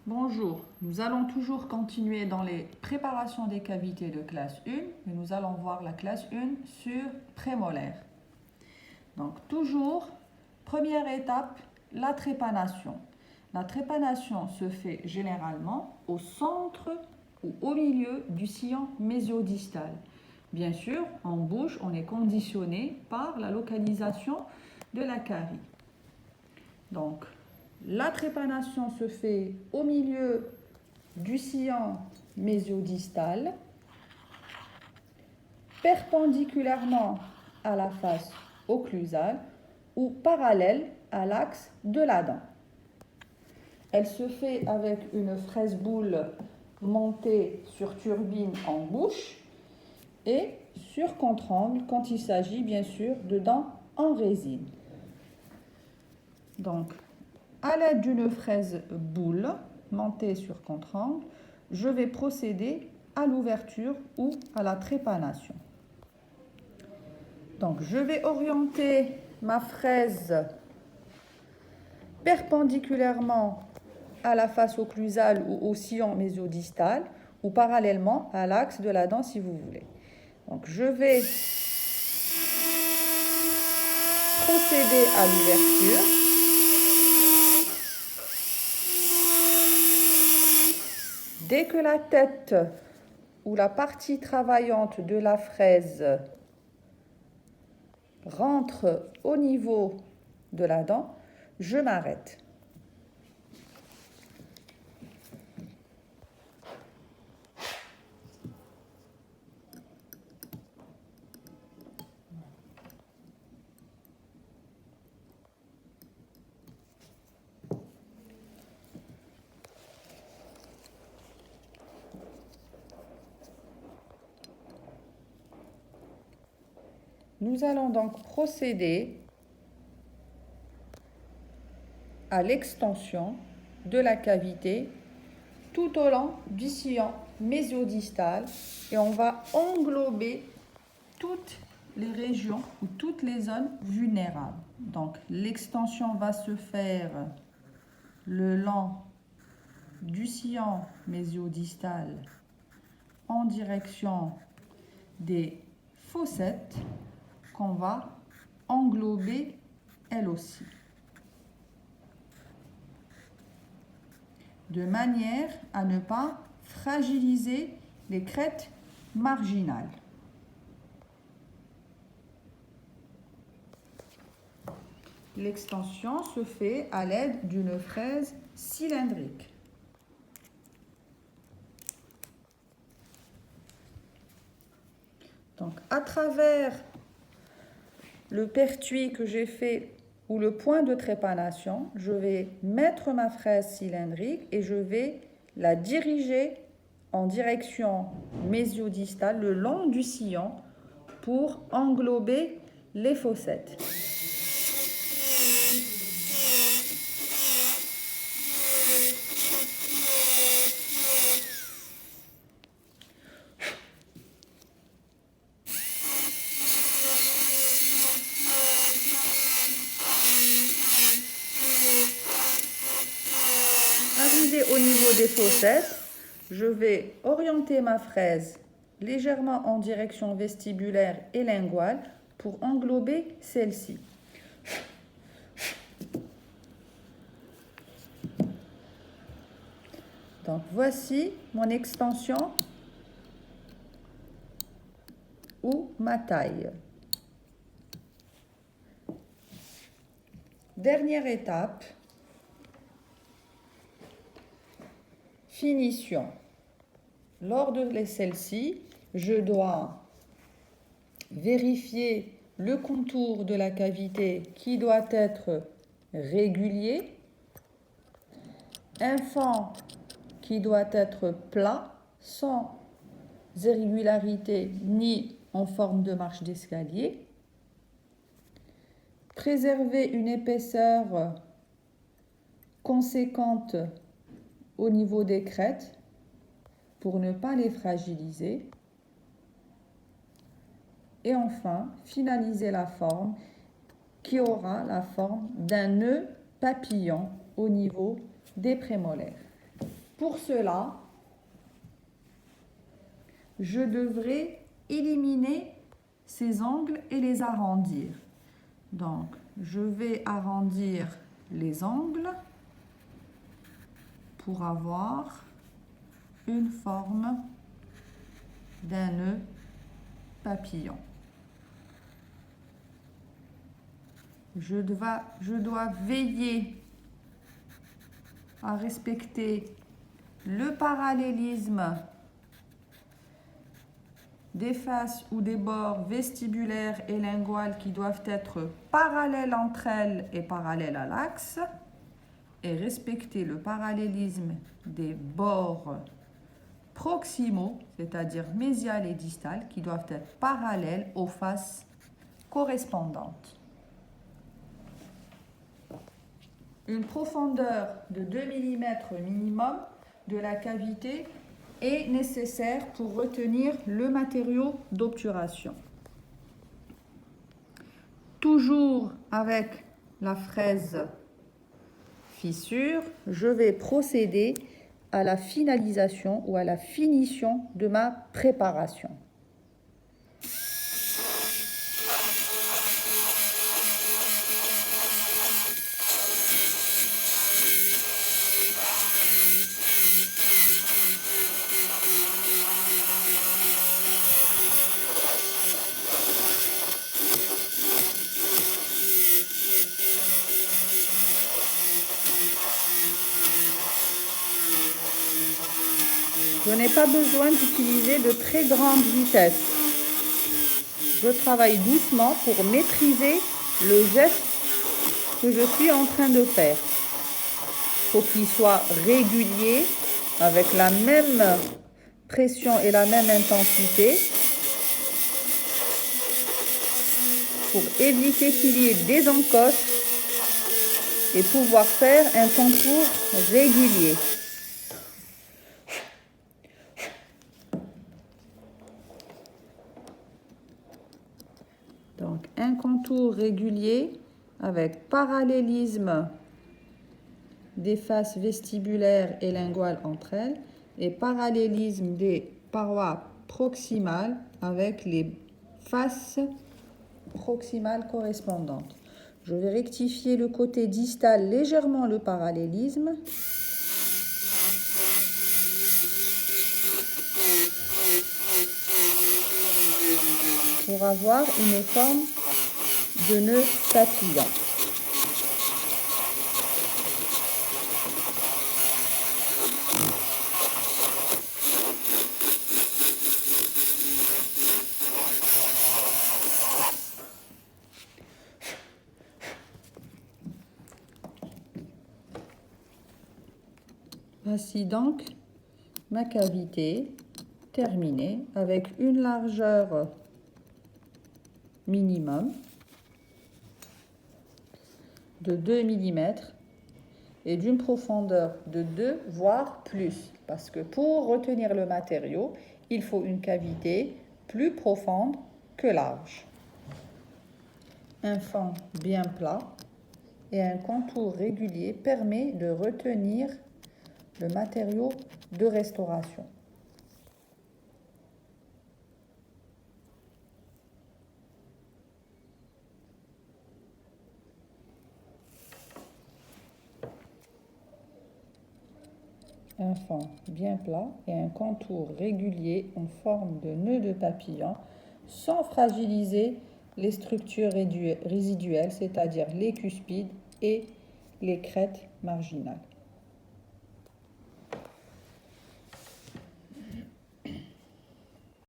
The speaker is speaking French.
Bonjour, nous allons toujours continuer dans les préparations des cavités de classe 1 et nous allons voir la classe 1 sur prémolaire. Donc toujours, première étape, la trépanation. La trépanation se fait généralement au centre ou au milieu du sillon mésiodistal. Bien sûr, en bouche, on est conditionné par la localisation de la carie. Donc, la trépanation se fait au milieu du sillon mésiodistal, perpendiculairement à la face occlusale ou parallèle à l'axe de la dent. Elle se fait avec une fraise-boule montée sur turbine en bouche et sur contre-angle quand il s'agit bien sûr de dents en résine. Donc, à l'aide d'une fraise boule montée sur contre-angle, je vais procéder à l'ouverture ou à la trépanation. Donc, je vais orienter ma fraise perpendiculairement à la face occlusale ou au sillon mésiodistal ou parallèlement à l'axe de la dent si vous voulez. Donc, je vais procéder à l'ouverture. Dès que la tête ou la partie travaillante de la fraise rentre au niveau de la dent, je m'arrête. Nous allons donc procéder à l'extension de la cavité tout au long du sillon mésiodistal et on va englober toutes les régions ou toutes les zones vulnérables. Donc l'extension va se faire le long du sillon mésiodistal en direction des fossettes qu'on va englober elles aussi, de manière à ne pas fragiliser les crêtes marginales. L'extension se fait à l'aide d'une fraise cylindrique. Donc, à travers le pertuis que j'ai fait ou le point de trépanation, je vais mettre ma fraise cylindrique et je vais la diriger en direction mésiodistale le long du sillon pour englober les fossettes. Arrivé au niveau des fossettes, je vais orienter ma fraise légèrement en direction vestibulaire et linguale pour englober celle-ci. Donc voici mon extension ou ma taille. Dernière étape, finition. Lors de celle-ci, je dois vérifier le contour de la cavité qui doit être régulier, un fond qui doit être plat, sans irrégularité ni en forme de marche d'escalier, préserver une épaisseur conséquente au niveau des crêtes pour ne pas les fragiliser. Et enfin, finaliser la forme qui aura la forme d'un nœud papillon au niveau des prémolaires. Pour cela, je devrais éliminer ces angles et les arrondir. Donc, je vais arrondir les angles pour avoir une forme d'un nœud papillon. Je dois veiller à respecter le parallélisme des faces ou des bords vestibulaires et linguales qui doivent être parallèles entre elles et parallèles à l'axe, et respecter le parallélisme des bords proximaux, c'est-à-dire mésial et distal, qui doivent être parallèles aux faces correspondantes. Une profondeur de 2 mm minimum de la cavité est nécessaire pour retenir le matériau d'obturation. Toujours avec la fraise fissure, je vais procéder à la finalisation ou à la finition de ma préparation. Je n'ai pas besoin d'utiliser de très grande vitesse. Je travaille doucement pour maîtriser le geste que je suis en train de faire. Il faut qu'il soit régulier, avec la même pression et la même intensité, pour éviter qu'il y ait des encoches et pouvoir faire un contour régulier. Donc, un contour régulier avec parallélisme des faces vestibulaires et linguales entre elles et parallélisme des parois proximales avec les faces proximales correspondantes. Je vais rectifier le côté distal légèrement le parallélisme. Pour avoir une forme de nœud papillon. Voici donc ma cavité terminée avec une largeur minimum de 2 mm et d'une profondeur de 2 voire plus, parce que pour retenir le matériau, il faut une cavité plus profonde que large. Un fond bien plat et un contour régulier permet de retenir le matériau de restauration. Un fond bien plat et un contour régulier en forme de nœud de papillon sans fragiliser les structures résiduelles, c'est-à-dire les cuspides et les crêtes marginales.